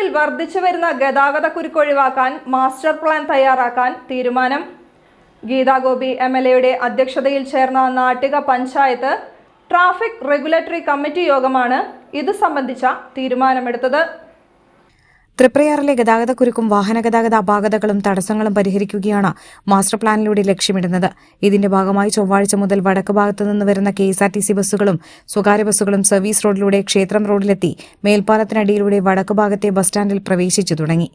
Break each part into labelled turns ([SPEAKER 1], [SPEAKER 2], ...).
[SPEAKER 1] റോഡുകളിൽ വർദ്ധിച്ചുവരുന്ന ഗതാഗതക്കുരുക്ക് ഒഴിവാക്കാൻ മാസ്റ്റർ പ്ലാൻ തയ്യാറാക്കാൻ തീരുമാനം. ഗീതാ ഗോപി MLAയുടെ അധ്യക്ഷതയിൽ ചേർന്ന Nattika panchayat traffic regulatory committee യോഗമാണ് ഇത് സംബന്ധിച്ച തീരുമാനമെടുത്തത്.
[SPEAKER 2] തൃപ്രയാറിലെ ഗതാഗതക്കുരുക്കും വാഹനഗതാഗത അപാകതകളും തടസ്സങ്ങളും പരിഹരിക്കുകയാണ് മാസ്റ്റർ പ്ലാനിലൂടെ ലക്ഷ്യമിടുന്നത്. ഇതിന്റെ ഭാഗമായി ചൊവ്വാഴ്ച മുതൽ വടക്ക് ഭാഗത്തു നിന്ന് വരുന്ന KSRTC ബസ്സുകളും സ്വകാര്യ ബസ്സുകളും സർവീസ് റോഡിലൂടെ ക്ഷേത്രം റോഡിലെത്തി മേൽപ്പാലത്തിനടിയിലൂടെ വടക്ക് ഭാഗത്തെ ബസ് സ്റ്റാൻഡിൽ പ്രവേശിച്ചു തുടങ്ങി.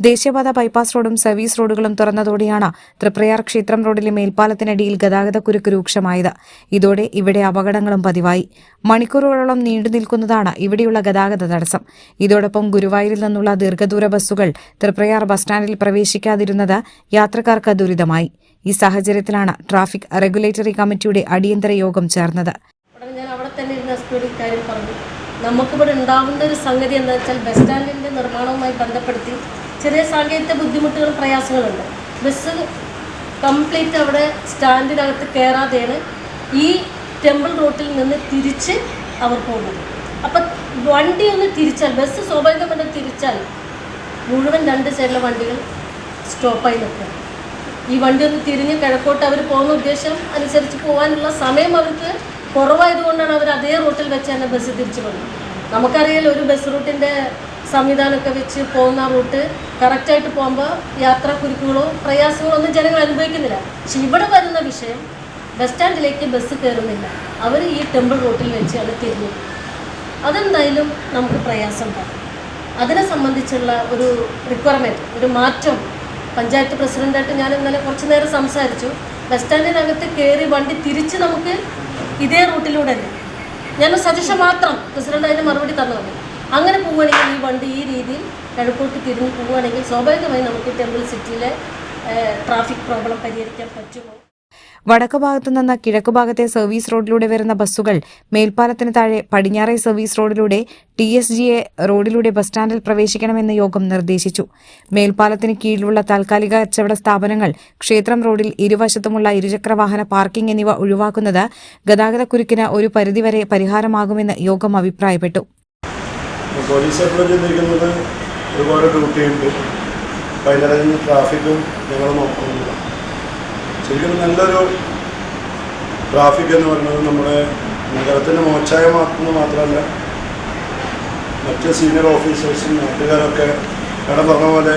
[SPEAKER 2] ദേശീയപാത ബൈപ്പാസ് റോഡും സർവീസ് റോഡുകളും തുറന്നതോടെയാണ് തൃപ്രയാർ ക്ഷേത്രം റോഡിലെ മേൽപ്പാലത്തിനടിയിൽ ഗതാഗതക്കുരുക്ക് രൂക്ഷമായത്. ഇതോടെ ഇവിടെ അപകടങ്ങളും പതിവായി. മണിക്കൂറുകളോളം നീണ്ടുനിൽക്കുന്നതാണ് ഇവിടെയുള്ള ഗതാഗത തടസ്സം. ഇതോടൊപ്പം ഗുരുവായൂരിൽ നിന്നുള്ള ദീർഘദൂര ബസ്സുകൾ തൃപ്രയാർ ബസ് സ്റ്റാൻഡിൽ പ്രവേശിക്കാതിരുന്നത് യാത്രക്കാർക്ക് ദുരിതമായി. ഈ സാഹചര്യത്തിലാണ് ട്രാഫിക് റെഗുലേറ്ററി കമ്മിറ്റിയുടെ അടിയന്തര യോഗം ചേർന്നത്.
[SPEAKER 3] ഞാൻ അവിടെ തന്നെ ഇരുന്ന എസ്പിയോട് ഇക്കാര്യം പറഞ്ഞു. നമുക്കിവിടെ ഉണ്ടാകുന്ന ഒരു സംഗതി എന്താ വെച്ചാൽ ബസ് സ്റ്റാൻഡിൻ്റെ നിർമ്മാണവുമായി ബന്ധപ്പെടുത്തി ചെറിയ സാങ്കേതിക ബുദ്ധിമുട്ടുകളും പ്രയാസങ്ങളുണ്ട്. ബസ് കംപ്ലീറ്റ് അവിടെ സ്റ്റാൻഡിനകത്ത് കയറാതെയാണ് ഈ ടെമ്പിൾ റോട്ടിൽ നിന്ന് തിരിച്ച് അവർ പോകുന്നത്. അപ്പം വണ്ടി ഒന്ന് തിരിച്ചാൽ ബസ് സ്വാഭാവികമായിട്ട് തിരിച്ചാൽ മുഴുവൻ രണ്ട് സൈഡിലെ വണ്ടികൾ സ്റ്റോപ്പായി നിൽക്കും. ഈ വണ്ടി ഒന്ന് തിരിഞ്ഞ് കിഴക്കോട്ട് അവർ പോകുന്ന ഉദ്ദേശം അനുസരിച്ച് പോകാനുള്ള സമയം അവർക്ക് കുറവായതുകൊണ്ടാണ് അവർ അതേ റൂട്ടിൽ വെച്ച് തന്നെ ബസ് തിരിച്ചു പോകുന്നത്. നമുക്കറിയാലോ, ഒരു ബസ് റൂട്ടിൻ്റെ സംവിധാനമൊക്കെ വെച്ച് പോകുന്ന റൂട്ട് കറക്റ്റായിട്ട് പോകുമ്പോൾ യാത്രാക്കുരുക്കുകളോ പ്രയാസങ്ങളോ ഒന്നും ജനങ്ങൾ അനുഭവിക്കുന്നില്ല. പക്ഷെ ഇവിടെ വരുന്ന വിഷയം ബസ് സ്റ്റാൻഡിലേക്ക് ബസ് കയറുന്നില്ല, അവർ ഈ ടെമ്പിൾ റൂട്ടിൽ വെച്ച് അത് തിരിഞ്ഞു. അതെന്തായാലും നമുക്ക് പ്രയാസമുണ്ടാകും. അതിനെ സംബന്ധിച്ചുള്ള ഒരു റിക്വയർമെൻറ്റ്, ഒരു മാറ്റം പഞ്ചായത്ത് പ്രസിഡൻ്റായിട്ട് ഞാൻ ഇന്നലെ കുറച്ച് നേരം സംസാരിച്ചു. ബസ് സ്റ്റാൻഡിനകത്ത് കയറി വണ്ടി തിരിച്ച് നമുക്ക് ഇതേ റൂട്ടിലൂടെ തന്നെ ഞാൻ സജഷൻ മാത്രം പ്രസിഡൻ്റ് അതിന് മറുപടി തന്നു. അങ്ങനെ പോവുകയാണെങ്കിൽ ഈ വണ്ടി ഈ രീതിയിൽ കിഴക്കോട്ട് തിരിഞ്ഞ് പോവുകയാണെങ്കിൽ സ്വാഭാവികമായി നമുക്ക് ടെമ്പിൾ സിറ്റിയിലെ ട്രാഫിക് പ്രോബ്ലം പരിഹരിക്കാൻ പറ്റുമോ?
[SPEAKER 2] വടക്ക് ഭാഗത്തുനിന്ന് കിഴക്കുഭാഗത്തെ സർവീസ് റോഡിലൂടെ വരുന്ന ബസ്സുകൾ മേൽപ്പാലത്തിന് താഴെ പടിഞ്ഞാറേ സർവീസ് റോഡിലൂടെ TSGA റോഡിലൂടെ ബസ് സ്റ്റാൻഡിൽ പ്രവേശിക്കണമെന്ന് യോഗം നിർദ്ദേശിച്ചു. മേൽപ്പാലത്തിന് കീഴിലുള്ള താൽക്കാലിക കച്ചവട സ്ഥാപനങ്ങൾ, ക്ഷേത്രം റോഡിൽ ഇരുവശത്തുമുള്ള ഇരുചക്രവാഹന പാർക്കിംഗ് എന്നിവ ഒഴിവാക്കുന്നത് ഗതാഗതക്കുരുക്കിന് ഒരു പരിധിവരെ പരിഹാരമാകുമെന്ന് യോഗം അഭിപ്രായപ്പെട്ടു.
[SPEAKER 4] പോലീസ് ഒരുപാട് ഡ്യൂട്ടിയുണ്ട്. ട്രാഫിക്കും ഞങ്ങൾ നോക്കുന്നില്ല. ശരിക്കും നല്ലൊരു ട്രാഫിക് എന്ന് പറയുന്നത് നമ്മുടെ നഗരത്തിൻ്റെ മോശമാക്കുന്നത് മാത്രമല്ല, മറ്റ് സീനിയർ ഓഫീസേഴ്സും നാട്ടുകാരൊക്കെ കടം പറഞ്ഞ പോലെ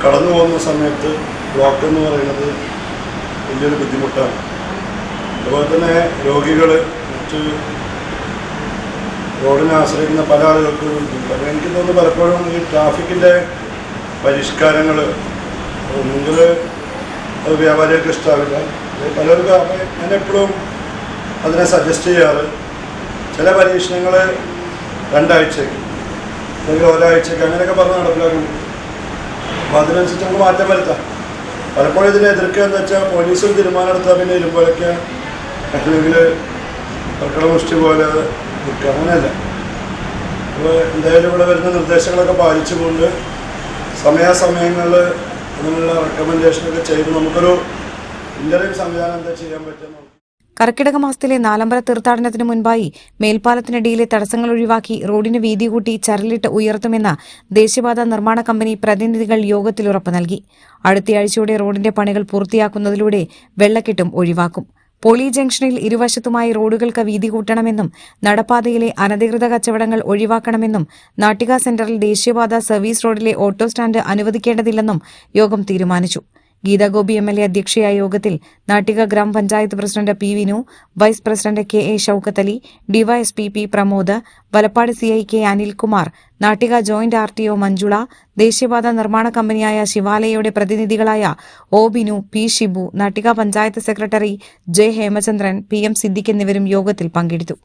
[SPEAKER 4] കടന്നു പോകുന്ന സമയത്ത് ബ്ലോക്ക് എന്ന് പറയുന്നത് വലിയൊരു ബുദ്ധിമുട്ടാണ്. അതുപോലെ തന്നെ രോഗികൾ, മറ്റ് റോഡിനെ ആശ്രയിക്കുന്ന പല ആളുകൾക്കും ബുദ്ധിമുട്ടാണ്. എനിക്ക് തോന്നുന്നു പലപ്പോഴും ഈ ട്രാഫിക്കിൻ്റെ പരിഷ്കാരങ്ങൾ ഒന്നുകിൽ അത് വ്യാപാരികൾക്ക് ഇഷ്ടമാവില്ല. പലർക്കും ഞാൻ എപ്പോഴും അതിനെ സജസ്റ്റ് ചെയ്യാറ്, ചില പരീക്ഷണങ്ങൾ 2 ആഴ്ചയ്ക്ക് അല്ലെങ്കിൽ ഒരാഴ്ചയ്ക്ക് അങ്ങനെയൊക്കെ പറഞ്ഞ് നടപ്പിലാക്കുന്നു. അപ്പോൾ അതിനനുസരിച്ച് നമുക്ക് മാറ്റം വരുത്താം. പലപ്പോഴും ഇതിനെ എതിർക്കുക എന്ന് വെച്ചാൽ പോലീസ് തീരുമാനം എടുത്താൽ പിന്നെ ഇരുമ്പോഴൊക്കെ അല്ലെങ്കിൽ കർക്കിടമുഷ്ടി പോലെ നിൽക്കുക, അങ്ങനെയല്ല. അപ്പോൾ എന്തായാലും ഇവിടെ വരുന്ന നിർദ്ദേശങ്ങളൊക്കെ പാലിച്ചുകൊണ്ട് സമയാസമയങ്ങളിൽ അതിനുള്ള റെക്കമെൻഡേഷനൊക്കെ ചെയ്ത് നമുക്കൊരു ഇന്റർവ്യൂ സംവിധാനം എന്താ ചെയ്യാൻ പറ്റും.
[SPEAKER 2] കർക്കിടക മാസത്തിലെ നാലമ്പല തീർത്ഥാടനത്തിന് മുൻപായി മേൽപ്പാലത്തിനടിയിലെ തടസ്സങ്ങൾ ഒഴിവാക്കി റോഡിന് വീതി കൂട്ടി ചരലിട്ട് ഉയർത്തുമെന്ന് ദേശീയപാത നിർമ്മാണ കമ്പനി പ്രതിനിധികൾ യോഗത്തിൽ ഉറപ്പ് നൽകി. അടുത്തയാഴ്ചയോടെ റോഡിന്റെ പണികൾ പൂർത്തിയാക്കുന്നതിലൂടെ വെള്ളക്കെട്ടും ഒഴിവാക്കും. പോളി ജംഗ്ഷനിൽ ഇരുവശത്തുമായി റോഡുകൾക്ക് വീതി കൂട്ടണമെന്നും നടപ്പാതയിലെ അനധികൃത കച്ചവടങ്ങൾ ഒഴിവാക്കണമെന്നും നാട്ടിക സെന്ററിൽ ദേശീയപാത സർവീസ് റോഡിലെ ഓട്ടോ സ്റ്റാൻഡ് അനുവദിക്കേണ്ടതില്ലെന്നും യോഗം തീരുമാനിച്ചു. ഗീതാ ഗോപി MLA അധ്യക്ഷയായ യോഗത്തിൽ Nattika gramapanchayat president P. Vinu, vice president KA Shoukath Ali, DYSP P. Pramod, Valappad CI K. Anilkumar, Nattika joint RTO Manjula, ദേശീയപാത നിർമ്മാണ കമ്പനിയായ ശിവാലയയുടെ പ്രതിനിധികളായ O. Binu, P. Shibu, Nattika panchayat secretary J. Hemachandran, PM Siddique എന്നിവരും യോഗത്തിൽ പങ്കെടുത്തു.